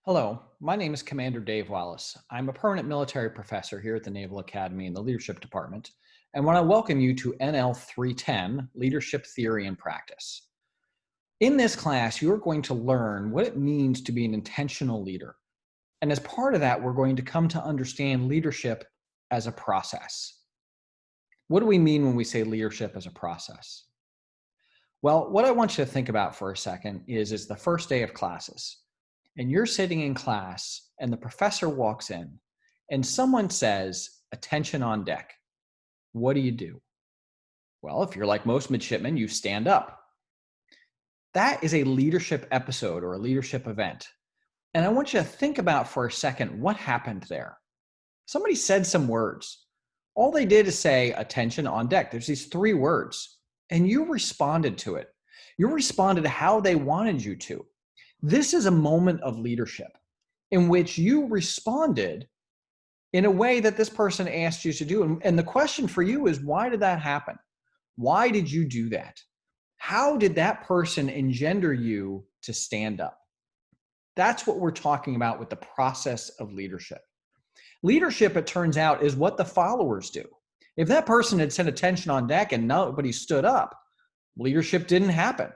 Hello, my name is Commander Dave Wallace. I'm a permanent military professor here at the Naval Academy in the Leadership Department, and want to welcome you to NL 310 Leadership Theory and Practice. In this class, you're going to learn what it means to be an intentional leader. And as part of that, we're going to come to understand leadership as a process. What do we mean when we say leadership as a process? Well, what I want you to think about for a second is the first day of classes. And you're sitting in class and the professor walks in and someone says, "Attention on deck." What do? Well, if you're like most midshipmen, you stand up. That is a leadership episode or a leadership event. And I want you to think about for a second what happened there. Somebody said some words. All they did is say, "Attention on deck." There's these three words, and you responded to it. You responded how they wanted you to. This is a moment of leadership in which you responded in a way that this person asked you to do. And the question for you is, why did that happen? Why did you do that? How did that person engender you to stand up? That's what we're talking about with the process of leadership. Leadership, it turns out, is what the followers do. If that person had said "Attention on deck" and nobody stood up, leadership didn't happen.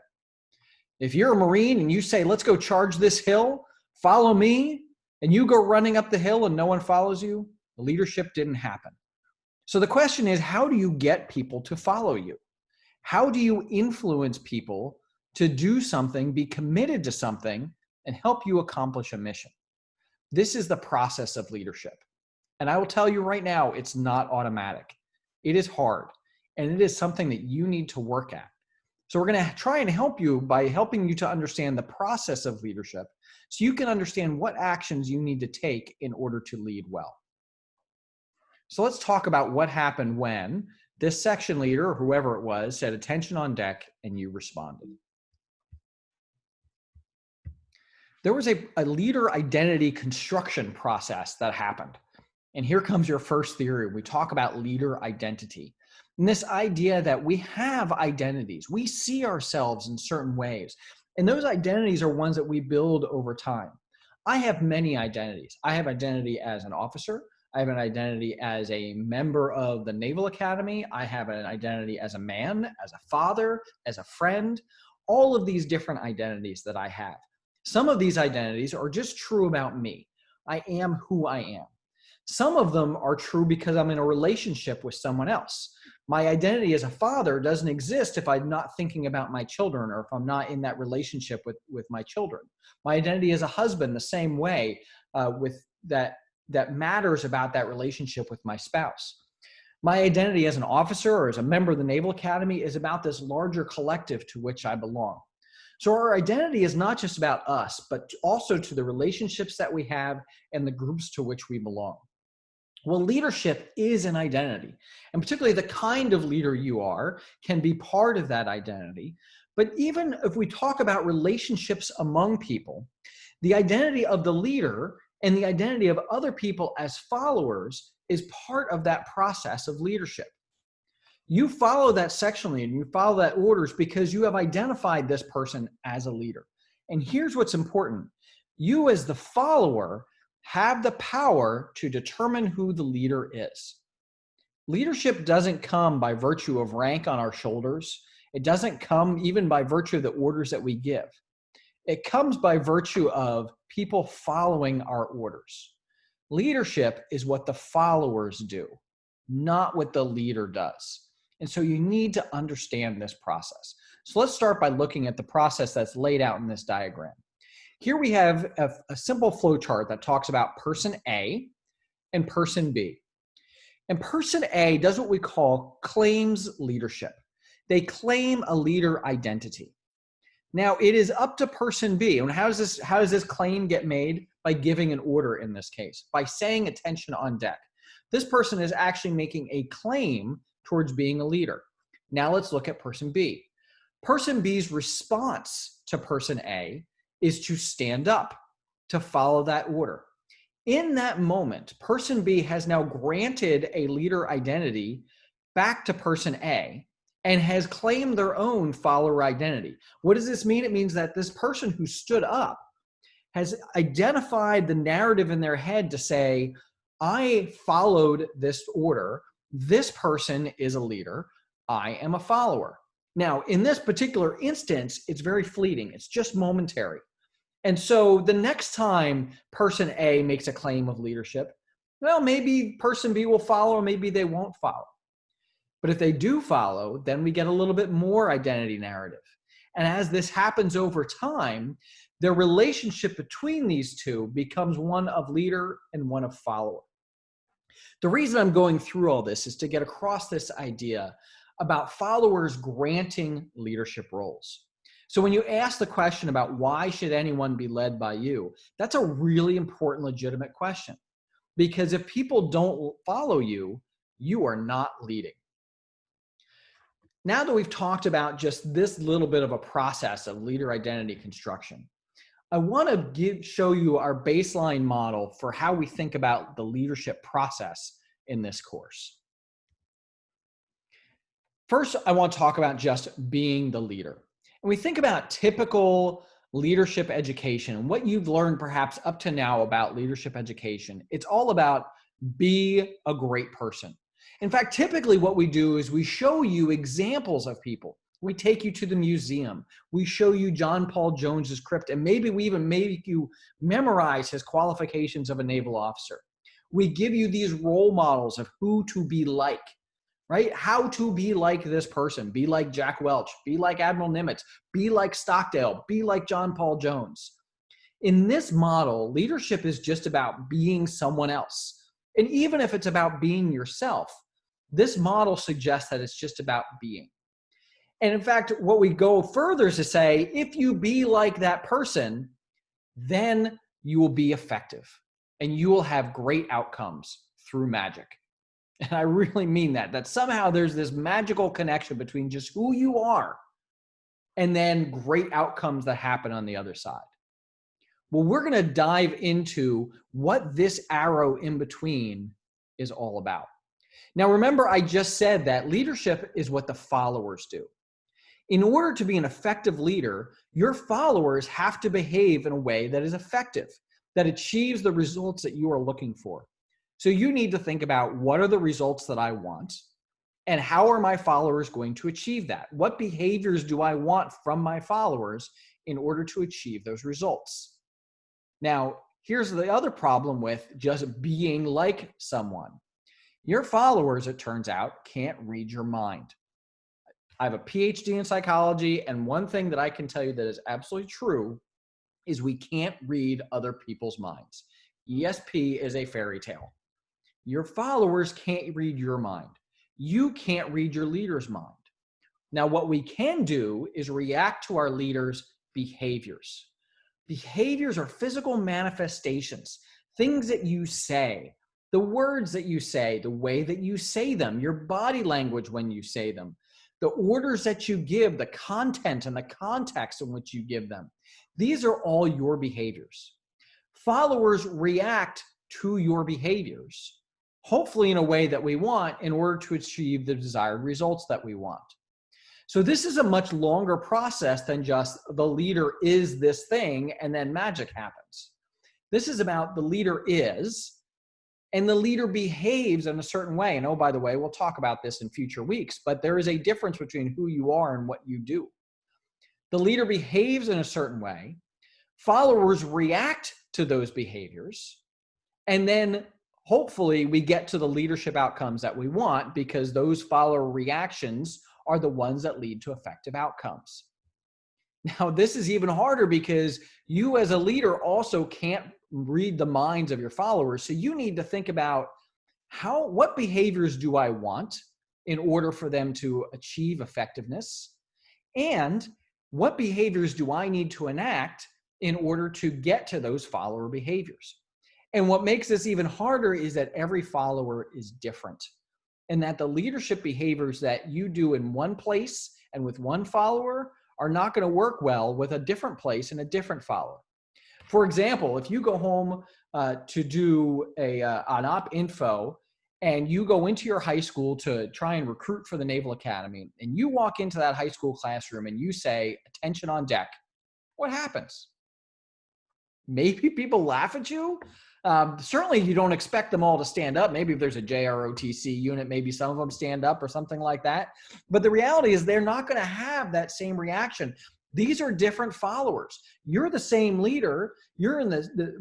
If you're a Marine and you say, "Let's go charge this hill, follow me," and you go running up the hill and no one follows you, the leadership didn't happen. So the question is, how do you get people to follow you? How do you influence people to do something, be committed to something, and help you accomplish a mission? This is the process of leadership. And I will tell you right now, it's not automatic. It is hard, and it is something that you need to work at. So we're going to try and help you by helping you to understand the process of leadership so you can understand what actions you need to take in order to lead well. So let's talk about what happened when this section leader, or whoever it was, said "Attention on deck," and you responded. There was a leader identity construction process that happened. And here comes your first theory. We talk about leader identity. And this idea that we have identities. We see ourselves in certain ways. And those identities are ones that we build over time. I have many identities. I have identity as an officer. I have an identity as a member of the Naval Academy. I have an identity as a man, as a father, as a friend. All of these different identities that I have. Some of these identities are just true about me. I am who I am. Some of them are true because I'm in a relationship with someone else. My identity as a father doesn't exist if I'm not thinking about my children or if I'm not in that relationship with my children. My identity as a husband, the same way with that matters about that relationship with my spouse. My identity as an officer or as a member of the Naval Academy is about this larger collective to which I belong. So our identity is not just about us, but also to the relationships that we have and the groups to which we belong. Well, leadership is an identity, and particularly the kind of leader you are can be part of that identity. But even if we talk about relationships among people, the identity of the leader and the identity of other people as followers is part of that process of leadership. You follow that section lead and you follow that orders because you have identified this person as a leader. And here's what's important. You as the follower have the power to determine who the leader is. Leadership doesn't come by virtue of rank on our shoulders. It doesn't come even by virtue of the orders that we give. It comes by virtue of people following our orders. Leadership is what the followers do, not what the leader does. And so you need to understand this process. So let's start by looking at the process that's laid out in this diagram. Here we have a simple flow chart that talks about person A and person B. And person A does what we call claims leadership. They claim a leader identity. Now it is up to person B. And how does this claim get made? By giving an order in this case, by saying "Attention on deck." This person is actually making a claim towards being a leader. Now let's look at person B. Person B's response to person A is to stand up, to follow that order. In that moment, person B has now granted a leader identity back to person A and has claimed their own follower identity. What does this mean? It means that this person who stood up has identified the narrative in their head to say, I followed this order. This person is a leader. I am a follower. Now, in this particular instance, it's very fleeting. It's just momentary. And so the next time person A makes a claim of leadership, well, maybe person B will follow, maybe they won't follow. But if they do follow, then we get a little bit more identity narrative. And as this happens over time, the relationship between these two becomes one of leader and one of follower. The reason I'm going through all this is to get across this idea about followers granting leadership roles. So when you ask the question about why should anyone be led by you, that's a really important, legitimate question. Because if people don't follow you, you are not leading. Now that we've talked about just this little bit of a process of leader identity construction, I want to show you our baseline model for how we think about the leadership process in this course. First, I want to talk about just being the leader. And we think about typical leadership education and what you've learned perhaps up to now about leadership education. It's all about be a great person. In fact, typically what we do is we show you examples of people. We take you to the museum. We show you John Paul Jones's crypt, and maybe we even make you memorize his qualifications of a naval officer. We give you these role models of who to be like, right? How to be like this person. Be like Jack Welch. Be like Admiral Nimitz. Be like Stockdale. Be like John Paul Jones. In this model, leadership is just about being someone else. And even if it's about being yourself, this model suggests that it's just about being. And in fact, what we go further is to say, if you be like that person, then you will be effective and you will have great outcomes through magic. And I really mean that somehow there's this magical connection between just who you are and then great outcomes that happen on the other side. Well, we're going to dive into what this arrow in between is all about. Now, remember, I just said that leadership is what the followers do. In order to be an effective leader, your followers have to behave in a way that is effective, that achieves the results that you are looking for. So you need to think about what are the results that I want and how are my followers going to achieve that? What behaviors do I want from my followers in order to achieve those results? Now, here's the other problem with just being like someone. Your followers, it turns out, can't read your mind. I have a PhD in psychology, and one thing that I can tell you that is absolutely true is we can't read other people's minds. ESP is a fairy tale. Your followers can't read your mind. You can't read your leader's mind. Now, what we can do is react to our leaders' behaviors. Behaviors are physical manifestations, things that you say, the words that you say, the way that you say them, your body language when you say them, the orders that you give, the content and the context in which you give them. These are all your behaviors. Followers react to your behaviors, hopefully in a way that we want in order to achieve the desired results that we want. So this is a much longer process than just the leader is this thing and then magic happens. This is about the leader is, and the leader behaves in a certain way. And oh, by the way, we'll talk about this in future weeks, but there is a difference between who you are and what you do. The leader behaves in a certain way. Followers react to those behaviors. And then hopefully we get to the leadership outcomes that we want because those follower reactions are the ones that lead to effective outcomes. Now, this is even harder because you as a leader also can't read the minds of your followers. So you need to think about what behaviors do I want in order for them to achieve effectiveness? And what behaviors do I need to enact in order to get to those follower behaviors? And what makes this even harder is that every follower is different, and that the leadership behaviors that you do in one place and with one follower are not going to work well with a different place and a different follower. For example, if you go home to do an op info and you go into your high school to try and recruit for the Naval Academy, and you walk into that high school classroom and you say, "Attention on deck," what happens? Maybe people laugh at you. Certainly you don't expect them all to stand up. Maybe if there's a JROTC unit, maybe some of them stand up or something like that. But the reality is they're not going to have that same reaction. These are different followers. You're the same leader. You're in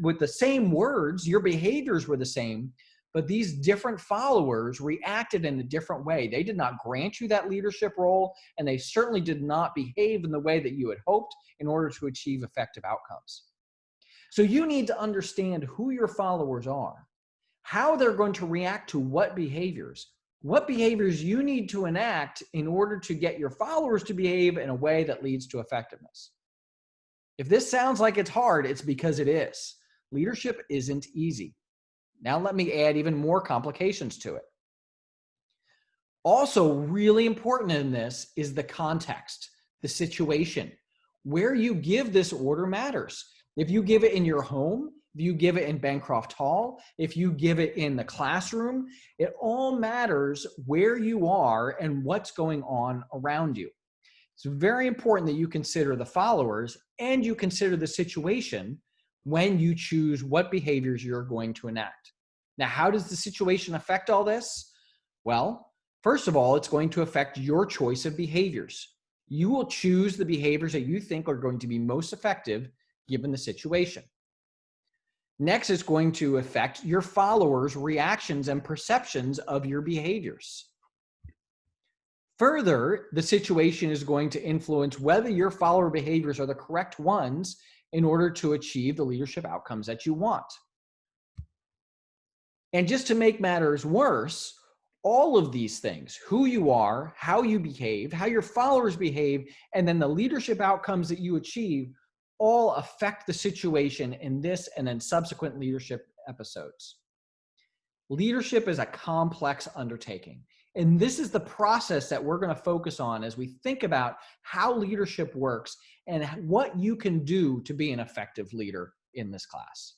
with the same words. Your behaviors were the same, but these different followers reacted in a different way. They did not grant you that leadership role, and they certainly did not behave in the way that you had hoped in order to achieve effective outcomes. So you need to understand who your followers are, how they're going to react to what behaviors you need to enact in order to get your followers to behave in a way that leads to effectiveness. If this sounds like it's hard, it's because it is. Leadership isn't easy. Now let me add even more complications to it. Also, really important in this is the context, the situation. Where you give this order matters. If you give it in your home, if you give it in Bancroft Hall, if you give it in the classroom, it all matters where you are and what's going on around you. It's very important that you consider the followers and you consider the situation when you choose what behaviors you're going to enact. Now, how does the situation affect all this? Well, first of all, it's going to affect your choice of behaviors. You will choose the behaviors that you think are going to be most effective given the situation. Next, it's going to affect your followers' reactions and perceptions of your behaviors. Further, the situation is going to influence whether your follower behaviors are the correct ones in order to achieve the leadership outcomes that you want. And just to make matters worse, all of these things, who you are, how you behave, how your followers behave, and then the leadership outcomes that you achieve all affect the situation in this and then subsequent leadership episodes. Leadership is a complex undertaking. And this is the process that we're going to focus on as we think about how leadership works and what you can do to be an effective leader in this class.